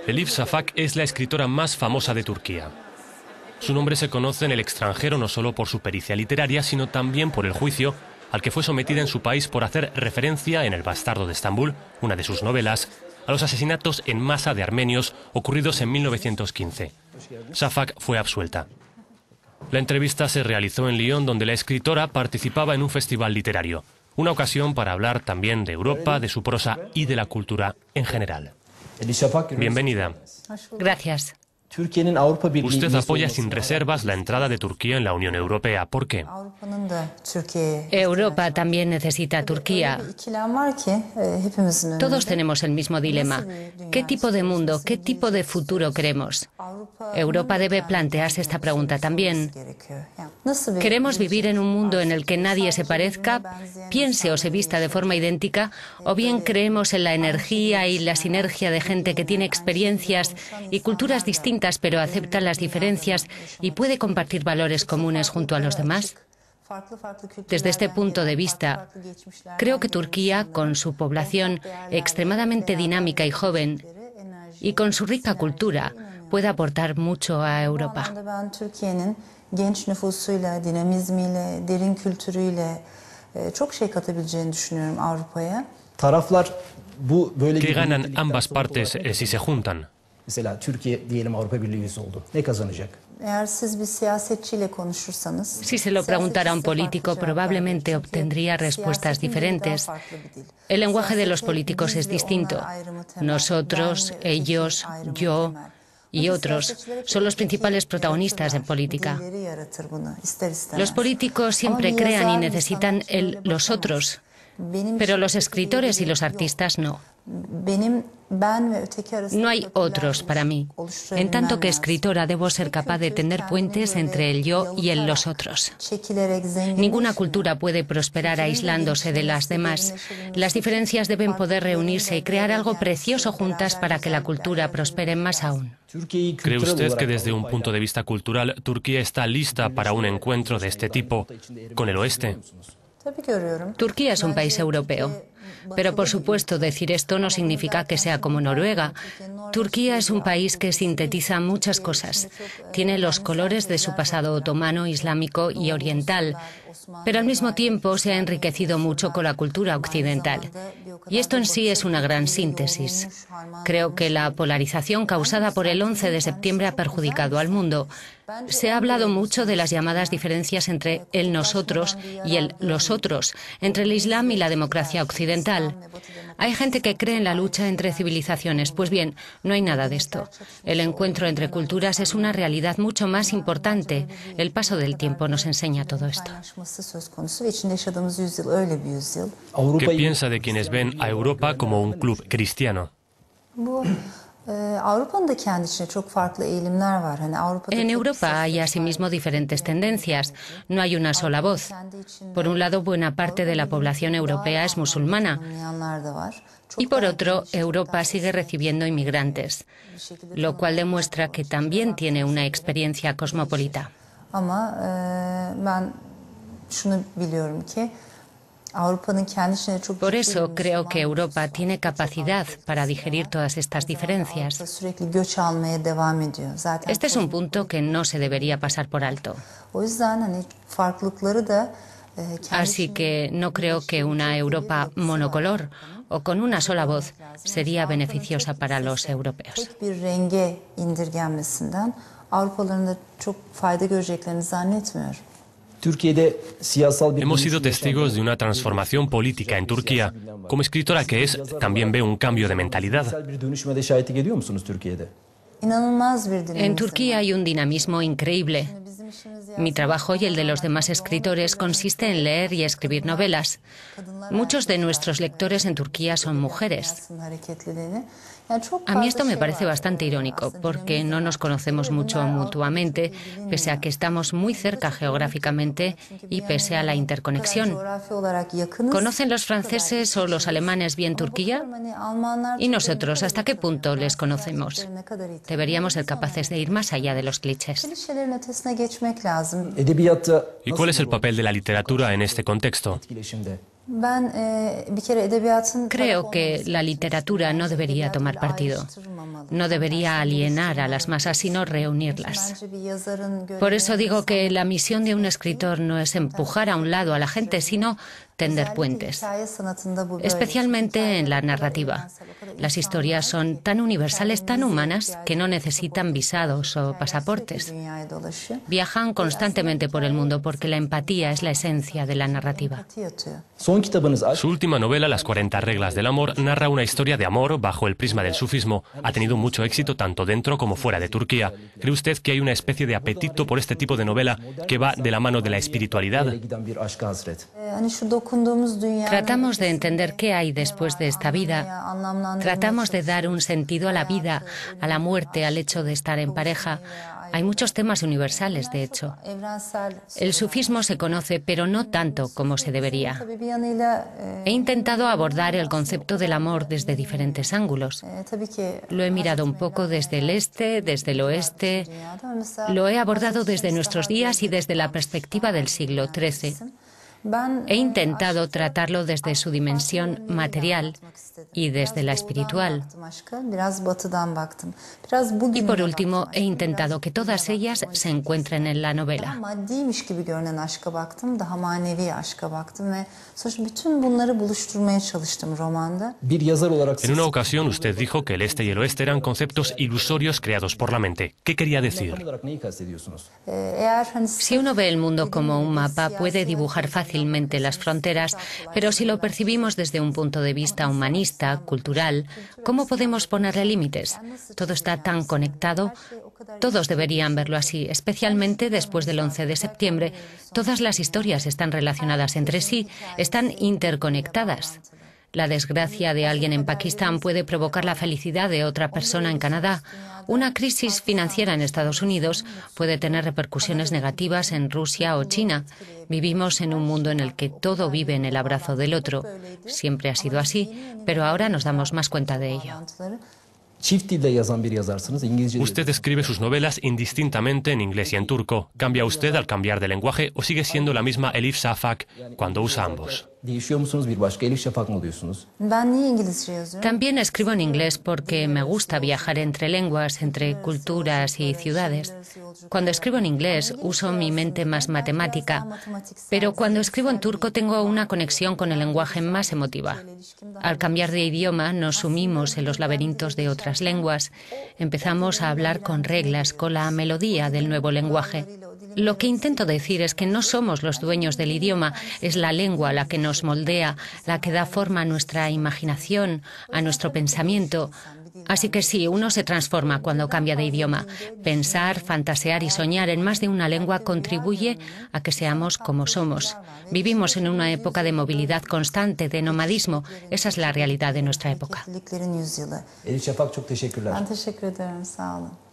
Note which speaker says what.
Speaker 1: Elif Shafak es la escritora más famosa de Turquía. Su nombre se conoce en el extranjero no solo por su pericia literaria, sino también por el juicio al que fue sometida en su país por hacer referencia en El bastardo de Estambul, una de sus novelas, a los asesinatos en masa de armenios ocurridos en 1915. Shafak fue absuelta. La entrevista se realizó en Lyon, donde la escritora participaba en un festival literario, una ocasión para hablar también de Europa, de su prosa y de la cultura en general. Bienvenida.
Speaker 2: Gracias.
Speaker 1: Usted apoya sin reservas la entrada de Turquía en la Unión Europea. ¿Por qué?
Speaker 2: Europa también necesita a Turquía. Todos tenemos el mismo dilema. ¿Qué tipo de mundo, qué tipo de futuro queremos? Europa debe plantearse esta pregunta también. ¿Queremos vivir en un mundo en el que nadie se parezca, piense o se vista de forma idéntica? ¿O bien creemos en la energía y la sinergia de gente que tiene experiencias y culturas distintas, pero acepta las diferencias y puede compartir valores comunes junto a los demás? Desde este punto de vista, creo que Turquía, con su población extremadamente dinámica y joven, y con su rica cultura, puede aportar mucho a Europa.
Speaker 1: ¿Qué ganan ambas partes si se juntan?
Speaker 2: Si se lo preguntara a un político, probablemente obtendría respuestas diferentes. El lenguaje de los políticos es distinto. Nosotros, ellos, yo y otros son los principales protagonistas en política. Los políticos siempre crean y necesitan los otros, pero los escritores y los artistas no. No hay otros para mí. En tanto que escritora debo ser capaz de tender puentes entre el yo y el los otros. Ninguna cultura puede prosperar aislándose de las demás. Las diferencias deben poder reunirse y crear algo precioso juntas para que la cultura prospere más aún.
Speaker 1: ¿Cree usted que desde un punto de vista cultural Turquía está lista para un encuentro de este tipo con el oeste?
Speaker 2: Turquía es un país europeo. Pero, por supuesto, decir esto no significa que sea como Noruega. Turquía es un país que sintetiza muchas cosas. Tiene los colores de su pasado otomano, islámico y oriental, pero al mismo tiempo se ha enriquecido mucho con la cultura occidental. Y esto en sí es una gran síntesis. Creo que la polarización causada por el 11 de septiembre ha perjudicado al mundo. Se ha hablado mucho de las llamadas diferencias entre el nosotros y el los otros, entre el Islam y la democracia occidental. Hay gente que cree en la lucha entre civilizaciones. Pues bien, no hay nada de esto. El encuentro entre culturas es una realidad mucho más importante. El paso del tiempo nos enseña todo esto.
Speaker 1: ¿Qué piensa de quienes ven a Europa como un club cristiano?
Speaker 2: En Europa hay asimismo diferentes tendencias. No hay una sola voz. Por un lado, buena parte de la población europea es musulmana. Y por otro, Europa sigue recibiendo inmigrantes, lo cual demuestra que también tiene una experiencia cosmopolita. Por eso creo que Europa tiene capacidad para digerir todas estas diferencias. Este es un punto que no se debería pasar por alto. Así que no creo que una Europa monocolor o con una sola voz sería beneficiosa para los europeos.
Speaker 1: Hemos sido testigos de una transformación política en Turquía. Como escritora que es, también ve un cambio de mentalidad.
Speaker 2: En Turquía hay un dinamismo increíble. Mi trabajo y el de los demás escritores consiste en leer y escribir novelas. Muchos de nuestros lectores en Turquía son mujeres. A mí esto me parece bastante irónico, porque no nos conocemos mucho mutuamente, pese a que estamos muy cerca geográficamente y pese a la interconexión. ¿Conocen los franceses o los alemanes bien Turquía? ¿Y nosotros hasta qué punto les conocemos? Deberíamos ser capaces de ir más allá de los clichés.
Speaker 1: ¿Y cuál es el papel de la literatura en este contexto?
Speaker 2: Creo que la literatura no debería tomar partido, no debería alienar a las masas, sino reunirlas. Por eso digo que la misión de un escritor no es empujar a un lado a la gente, sino tender puentes, especialmente en la narrativa. Las historias son tan universales, tan humanas, que no necesitan visados o pasaportes. Viajan constantemente por el mundo porque la empatía es la esencia de la narrativa.
Speaker 1: Su última novela, Las 40 reglas del amor, narra una historia de amor bajo el prisma del sufismo. Ha tenido mucho éxito tanto dentro como fuera de Turquía. ¿Cree usted que hay una especie de apetito por este tipo de novela que va de la mano de la espiritualidad?
Speaker 2: Tratamos de entender qué hay después de esta vida. Tratamos de dar un sentido a la vida, a la muerte, al hecho de estar en pareja. Hay muchos temas universales, de hecho. El sufismo se conoce, pero no tanto como se debería. He intentado abordar el concepto del amor desde diferentes ángulos. Lo he mirado un poco desde el este, desde el oeste. Lo he abordado desde nuestros días y desde la perspectiva del siglo XIII. He intentado tratarlo desde su dimensión material y desde la espiritual. Y por último, he intentado que todas ellas se encuentren en la novela.
Speaker 1: En una ocasión usted dijo que el este y el oeste eran conceptos ilusorios creados por la mente. ¿Qué quería decir?
Speaker 2: Si uno ve el mundo como un mapa, puede dibujar fácilmente las fronteras, pero si lo percibimos desde un punto de vista humanista, cultural, ¿cómo podemos ponerle límites? Todo está tan conectado. Todos deberían verlo así, especialmente después del 11 de septiembre. Todas las historias están relacionadas entre sí, están interconectadas. La desgracia de alguien en Pakistán puede provocar la felicidad de otra persona en Canadá. Una crisis financiera en Estados Unidos puede tener repercusiones negativas en Rusia o China. Vivimos en un mundo en el que todo vive en el abrazo del otro. Siempre ha sido así, pero ahora nos damos más cuenta de ello.
Speaker 1: Usted escribe sus novelas indistintamente en inglés y en turco. ¿Cambia usted al cambiar de lenguaje o sigue siendo la misma Elif Shafak cuando usa ambos?
Speaker 2: También escribo en inglés porque me gusta viajar entre lenguas, entre culturas y ciudades. Cuando escribo en inglés uso mi mente más matemática, pero cuando escribo en turco tengo una conexión con el lenguaje más emotiva. Al cambiar de idioma nos sumimos en los laberintos de otras lenguas. Empezamos a hablar con reglas, con la melodía del nuevo lenguaje. Lo que intento decir es que no somos los dueños del idioma, es la lengua la que nos moldea, la que da forma a nuestra imaginación, a nuestro pensamiento. Así que sí, uno se transforma cuando cambia de idioma. Pensar, fantasear y soñar en más de una lengua contribuye a que seamos como somos. Vivimos en una época de movilidad constante, de nomadismo. Esa es la realidad de nuestra época.
Speaker 3: Elif Şafak, çok teşekkürler.
Speaker 4: Ben teşekkür ederim, sağ olun.